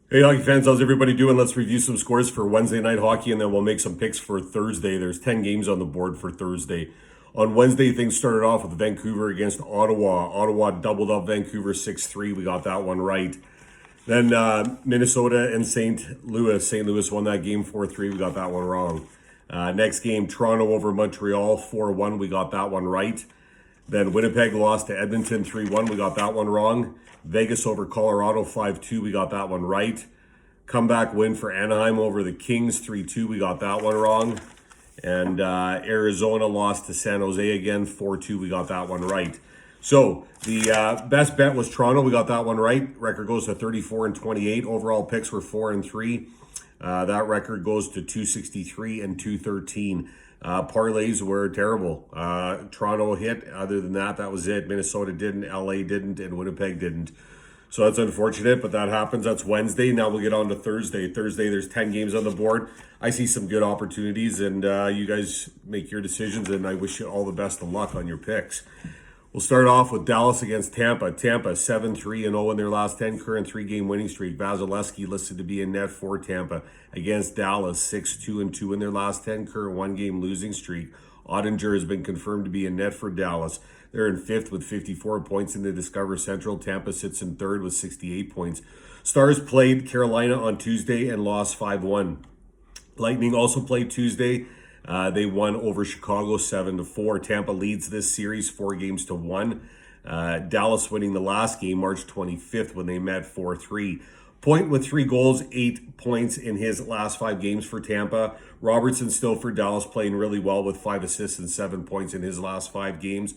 Hey, hockey fans, how's everybody doing? Let's review some scores for Wednesday night hockey, and then we'll make some picks for Thursday. There's 10 games on the board for Thursday. On Wednesday, things started off with Vancouver against Ottawa. Ottawa doubled up Vancouver 6-3. We got that one right. Then Minnesota and St. Louis. St. Louis won that game 4-3. We got that one wrong. Next game, Toronto over Montreal 4-1. We got that one right. Then Winnipeg lost to Edmonton 3-1. We got that one wrong. Vegas over Colorado 5-2. We got that one right. Comeback win for Anaheim over the Kings 3-2. We got that one wrong. And Arizona lost to San Jose again 4-2. We got that one right. So the best bet was Toronto. We got that one right. Record goes to 34-28. Overall picks were 4-3. That record goes to 263 and 213. Parlays were terrible. Toronto hit. Other than that, that was it. Minnesota didn't, LA didn't, and Winnipeg didn't. So that's unfortunate, but that happens. That's Wednesday. Now we'll get on to Thursday. Thursday, there's 10 games on the board. I see some good opportunities, and you guys make your decisions, and I wish you all the best of luck on your picks. We'll start off with Dallas against Tampa. Tampa 7-3-0 in their last 10, current 3-game winning streak. Vasilevsky listed to be in net for Tampa against Dallas 6-2-2 in their last 10, current 1-game losing streak. Ottinger has been confirmed to be in net for Dallas. They're in fifth with 54 points in the Discover Central. Tampa sits in third with 68 points. Stars played Carolina on Tuesday and lost 5-1. Lightning also played Tuesday. They won over Chicago 7-4. Tampa leads this series 4-1. Dallas winning the last game March 25th when they met 4-3. Point with 3 goals, 8 points in his last 5 games for Tampa. Robertson still for Dallas playing really well with 5 assists and 7 points in his last 5 games.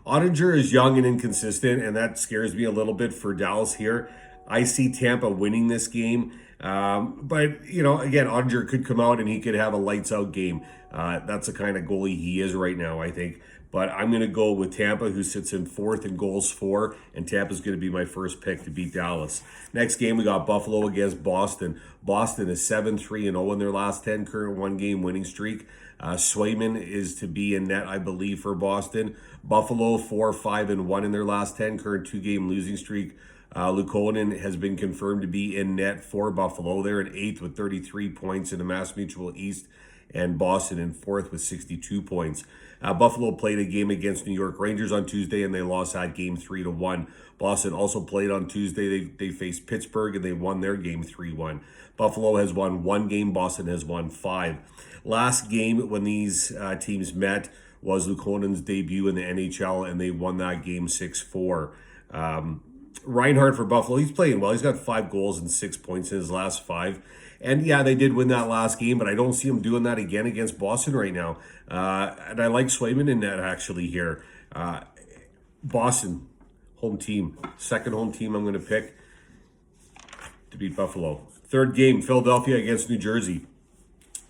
Ottinger is young and inconsistent, and that scares me a little bit for Dallas here. I see Tampa winning this game. But, again, Ottinger could come out and he could have a lights out game. That's the kind of goalie he is right now, I think. But I'm going to go with Tampa, who sits in fourth in goals for, and Tampa's going to be my first pick to beat Dallas. Next game, we got Buffalo against Boston. Boston is 7-3-0 in their last 10, current 1-game winning streak. Swayman is to be in net, I believe, for Boston. Buffalo 4-5-1 in their last 10, current 2-game losing streak. Luukkonen has been confirmed to be in net for Buffalo. They're in 8th with 33 points in the Mass Mutual East, and Boston in 4th with 62 points. Buffalo played a game against New York Rangers on Tuesday, and they lost that game 3-1. Boston also played on Tuesday. They faced Pittsburgh, and they won their game 3-1. Buffalo has won 1 game. Boston has won 5. Last game when these teams met was Luukkonen's debut in the NHL, and they won that game 6-4. Reinhart for Buffalo, he's playing well. He's got 5 goals and 6 points in his last 5. And yeah, they did win that last game, but I don't see him doing that again against Boston right now. And I like Swayman in that actually here. Boston, home team. Second home team I'm going to pick to beat Buffalo. Third game, Philadelphia against New Jersey.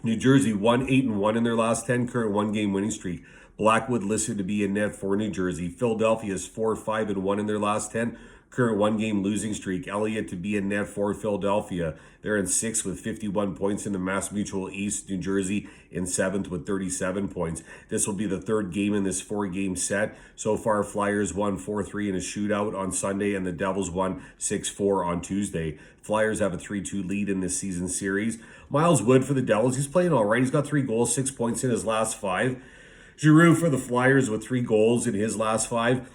New Jersey won 8-1 in their last 10, current 1-game winning streak. Blackwood listed to be in net for New Jersey. Philadelphia is 4-5-1 in their last 10, current 1-game losing streak. Elliott to be in net for Philadelphia. They're in 6th with 51 points in the Mass Mutual East. New Jersey in 7th with 37 points. This will be the third game in this 4-game set. So far, Flyers won 4-3 in a shootout on Sunday, and the Devils won 6-4 on Tuesday. Flyers have a 3-2 lead in this season series. Miles Wood for the Devils. He's playing all right. He's got 3 goals, 6 points in his last 5. Giroux for the Flyers with 3 goals in his last 5.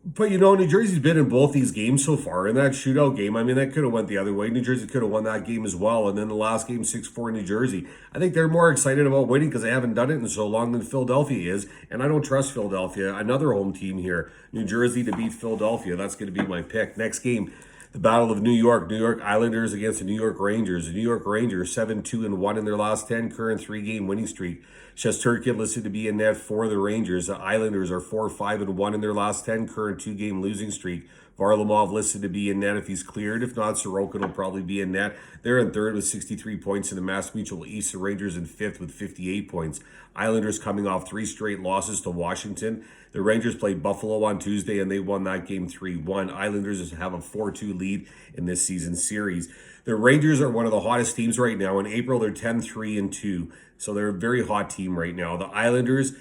But, New Jersey's been in both these games so far. In that shootout game, that could have went the other way. New Jersey could have won that game as well. And then the last game, 6-4 New Jersey. I think they're more excited about winning because they haven't done it in so long than Philadelphia is. And I don't trust Philadelphia. Another home team here. New Jersey to beat Philadelphia. That's going to be my pick. Next game, the Battle of New York. New York Islanders against the New York Rangers. The New York Rangers 7-2-1 in their last 10, current 3-game winning streak. Shesterkin listed to be in net for the Rangers. The Islanders are 4-5-1 in their last 10, current 2-game losing streak. Varlamov listed to be in net if he's cleared. If not, Sorokin will probably be in net. They're in 3rd with 63 points in the Mass Mutual East. The Rangers in 5th with 58 points. Islanders coming off 3 straight losses to Washington. The Rangers played Buffalo on Tuesday, and they won that game 3-1. Islanders have a 4-2 lead in this season series. The Rangers are one of the hottest teams right now. In April, they're 10-3-2. So they're a very hot team right now. The Islanders,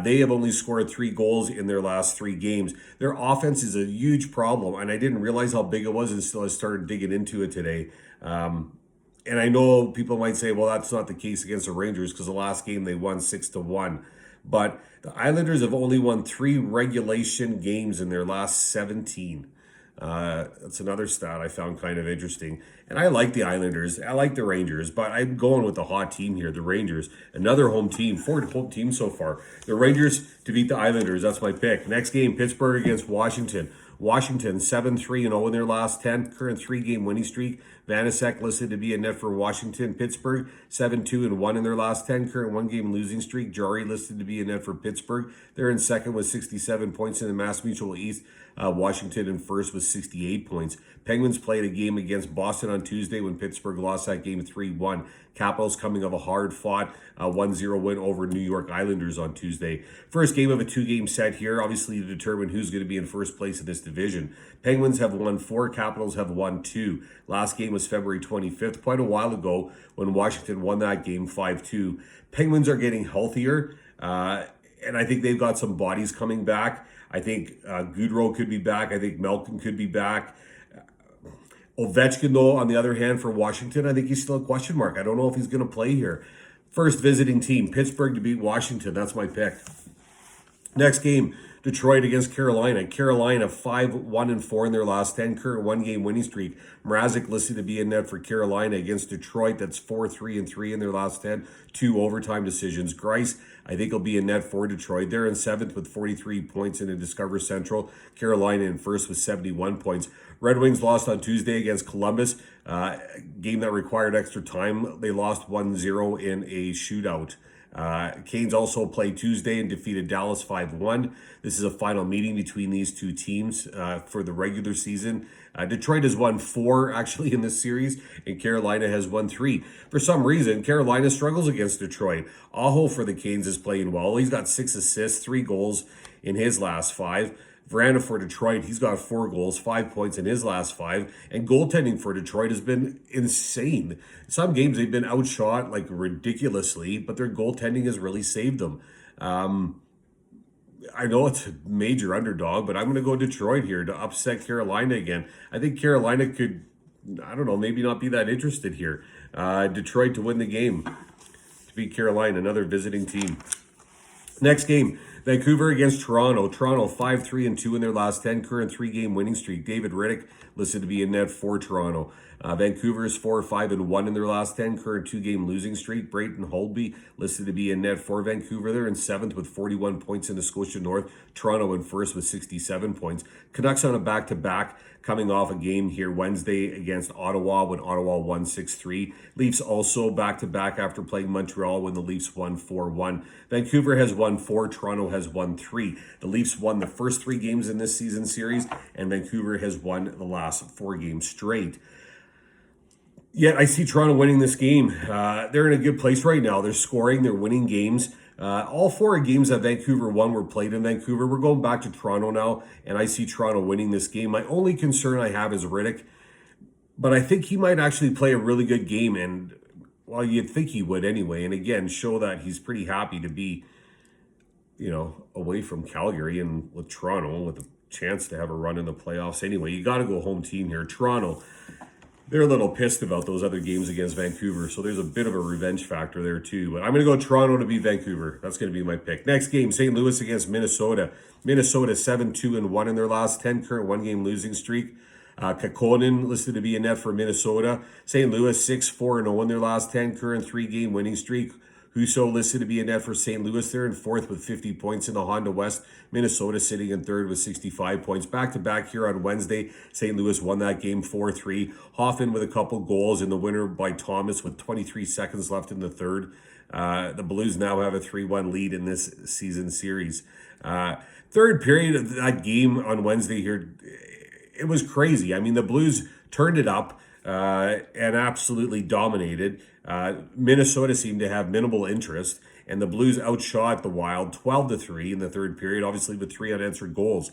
They have only scored 3 goals in their last 3 games. Their offense is a huge problem, and I didn't realize how big it was until I started digging into it today. And I know people might say, well, that's not the case against the Rangers because the last game they won 6-1. But the Islanders have only won 3 regulation games in their last 17. That's another stat I found kind of interesting. And I like the Islanders. I like the Rangers, but I'm going with the hot team here, the Rangers. Another home team, 4 home teams so far. The Rangers to beat the Islanders. That's my pick. Next game, Pittsburgh against Washington. Washington 7-3-0 in their last 10, current 3-game winning streak. Vanacek listed to be a net for Washington. Pittsburgh 7-2-1 in their last 10, current 1-game losing streak. Jari listed to be a net for Pittsburgh. They're in second with 67 points in the Mass Mutual East. Washington in first with 68 points. Penguins played a game against Boston on Tuesday when Pittsburgh lost that game 3-1. Capitals coming off a hard-fought 1-0 win over New York Islanders on Tuesday. First game of a 2-game set here, obviously to determine who's going to be in first place in this division. Penguins have won 4, Capitals have won 2. Last game was February 25th, quite a while ago when Washington won that game 5-2. Penguins are getting healthier, and I think they've got some bodies coming back. I think Goudreau could be back. I think Malkin could be back. Ovechkin, though, on the other hand, for Washington, I think he's still a question mark. I don't know if he's going to play here. First visiting team, Pittsburgh to beat Washington. That's my pick. Next game, Detroit against Carolina. Carolina 5-1-4 in their last 10, current 1-game winning streak. Mrazek listed to be in net for Carolina against Detroit. That's 4-3-3 in their last 10, 2 overtime decisions. Greiss, I think, will be in net for Detroit. They're in 7th with 43 points in the Discover Central. Carolina in first with 71 points. Red Wings lost on Tuesday against Columbus, game that required extra time. They lost 1-0 in a shootout. Canes also played Tuesday and defeated Dallas 5-1. This is a final meeting between these two teams for the regular season. Detroit has won 4 actually in this series, and Carolina has won 3. For some reason, Carolina struggles against Detroit. Aho for the Canes is playing well. He's got 6 assists, 3 goals in his last 5. Veranda for Detroit, he's got 4 goals, 5 points in his last 5. And goaltending for Detroit has been insane. Some games they've been outshot like ridiculously, but their goaltending has really saved them. I know it's a major underdog, but I'm going to go Detroit here to upset Carolina again. I think Carolina could, I don't know, maybe not be that interested here. Detroit to win the game, to beat Carolina, another visiting team. Next game, Vancouver against Toronto. Toronto 5-3-2 in their last 10, current 3-game winning streak. David Riddick listed to be in net for Toronto. Vancouver is 4-5-1 in their last 10, current 2-game losing streak. Brayton Holtby listed to be in net for Vancouver. They're in 7th with 41 points in the Scotia North. Toronto in first with 67 points. Canucks on a back-to-back, coming off a game here Wednesday against Ottawa when Ottawa won 6-3. Leafs also back-to-back after playing Montreal when the Leafs won 4-1. Vancouver has won 4, Toronto has won 3. The Leafs won the first 3 games in this season series, and Vancouver has won the last 4 games straight. Yet I see Toronto winning this game. They're in a good place right now. They're scoring, they're winning games. All 4 games that Vancouver won were played in Vancouver. We're going back to Toronto now, and I see Toronto winning this game. My only concern I have is Riddick, but I think he might actually play a really good game, and well, you'd think he would anyway. And again, show that he's pretty happy to be, away from Calgary and with Toronto with a chance to have a run in the playoffs. Anyway, you got to go home team here. Toronto, they're a little pissed about those other games against Vancouver, so there's a bit of a revenge factor there too. But I'm going to go Toronto to beat Vancouver. That's going to be my pick. Next game, St. Louis against Minnesota. Minnesota 7-2-1 in their last 10, current 1-game losing streak. Kakkonen listed to be a net for Minnesota. St. Louis 6-4-0 in their last 10, current 3-game winning streak. Husso listed to be a net for St. Louis. They're in 4th with 50 points in the Honda West. Minnesota sitting in 3rd with 65 points. Back-to-back here on Wednesday. St. Louis won that game 4-3. Hoffman with a couple goals in the winner by Thomas with 23 seconds left in the 3rd. The Blues now have a 3-1 lead in this season series. 3rd period of that game on Wednesday here, it was crazy. I mean, the Blues turned it up and absolutely dominated. Minnesota seemed to have minimal interest, and the Blues outshot the Wild 12-3 in the 3rd period, obviously with 3 unanswered goals.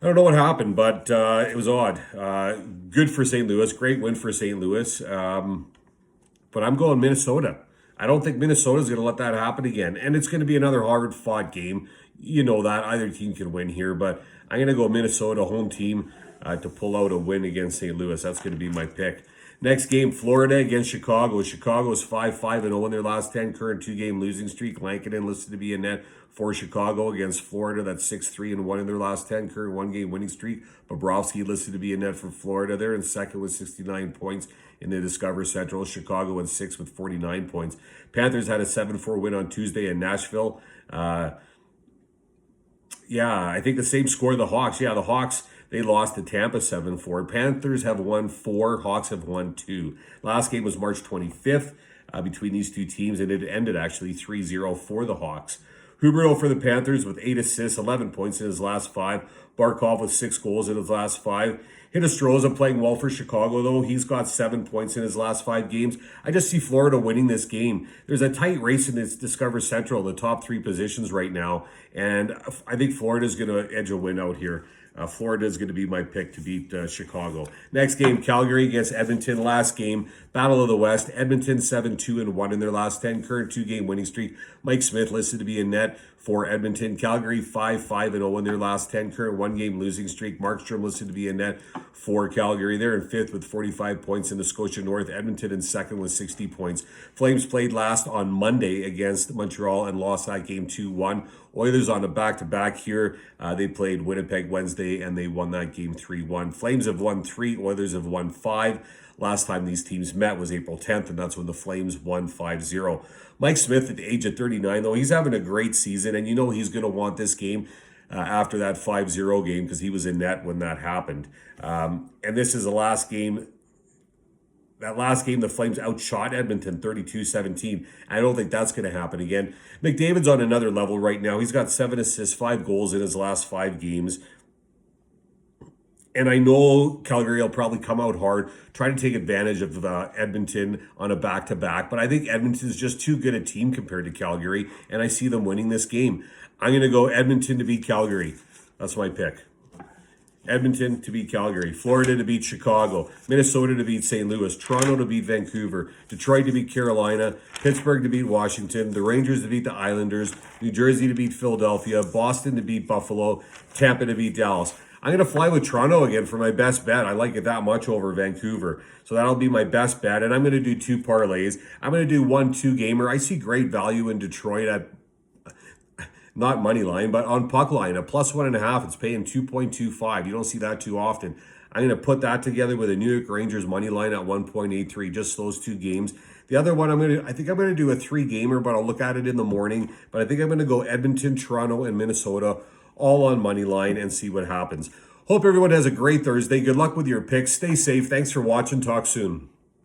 I don't know what happened, but it was odd. Good for St. Louis, great win for St. Louis, but I'm going Minnesota. I don't think Minnesota's going to let that happen again. And it's going to be another hard-fought game. You know that. Either team can win here, but I'm going to go Minnesota, home team, to pull out a win against St. Louis. That's going to be my pick. Next game, Florida against Chicago. Chicago is 5-5-0 in their last 10, current 2-game losing streak. Lankinen listed to be in net for Chicago against Florida. That's 6-3-1 in their last 10, current 1-game winning streak. Bobrovsky listed to be in net for Florida. They're in second with 69 points in the Discover Central. Chicago in sixth with 49 points. Panthers had a 7-4 win on Tuesday in Nashville. I think the same score the Hawks. Yeah, the Hawks, they lost to Tampa 7-4. Panthers have won 4. Hawks have won 2. Last game was March 25th between these two teams, and it ended actually 3-0 for the Hawks. Huberdeau for the Panthers with 8 assists, 11 points in his last 5. Barkov with 6 goals in his last 5. Hinostroza playing well for Chicago, though. He's got 7 points in his last 5 games. I just see Florida winning this game. There's a tight race in this Discover Central, the top 3 positions right now, and I think Florida's going to edge a win out here. Florida is going to be my pick to beat Chicago. Next game, Calgary against Edmonton. Last game, Battle of the West. Edmonton 7-2-1 in their last 10, current 2-game winning streak. Mike Smith listed to be in net for Edmonton. Calgary 5-5-0 in their last 10, current 1-game losing streak. Markstrom listed to be in net for Calgary. They're in fifth with 45 points in the Scotia North. Edmonton in second with 60 points. Flames played last on Monday against Montreal and lost that game 2-1. Oilers on a back-to-back here. They played Winnipeg Wednesday, and they won that game 3-1. Flames have won 3. Oilers have won 5. Last time these teams met was April 10th, and that's when the Flames won 5-0. Mike Smith, at the age of 39, though, he's having a great season, and you know he's going to want this game after that 5-0 game because he was in net when that happened. And this is the last game. That last game, the Flames outshot Edmonton 32-17. I don't think that's going to happen again. McDavid's on another level right now. He's got 7 assists, 5 goals in his last 5 games. And I know Calgary will probably come out hard, try to take advantage of Edmonton on a back-to-back. But I think Edmonton is just too good a team compared to Calgary, and I see them winning this game. I'm going to go Edmonton to beat Calgary. That's my pick. Edmonton to beat Calgary, Florida to beat Chicago, Minnesota to beat St. Louis, Toronto to beat Vancouver, Detroit to beat Carolina, Pittsburgh to beat Washington, the Rangers to beat the Islanders, New Jersey to beat Philadelphia, Boston to beat Buffalo, Tampa to beat Dallas. I'm going to fly with Toronto again for my best bet. I like it that much over Vancouver. So that'll be my best bet. And I'm going to do 2 parlays. I'm going to do 1 2-gamer. I see great value in Detroit at not money line, but on puck line, a +1.5. It's paying 2.25. You don't see that too often. I'm going to put that together with a New York Rangers money line at 1.83. Just those 2 games. The other one, I think I'm going to do a 3-gamer, but I'll look at it in the morning. But I think I'm going to go Edmonton, Toronto, and Minnesota, all on money line, and see what happens. Hope everyone has a great Thursday. Good luck with your picks. Stay safe. Thanks for watching. Talk soon.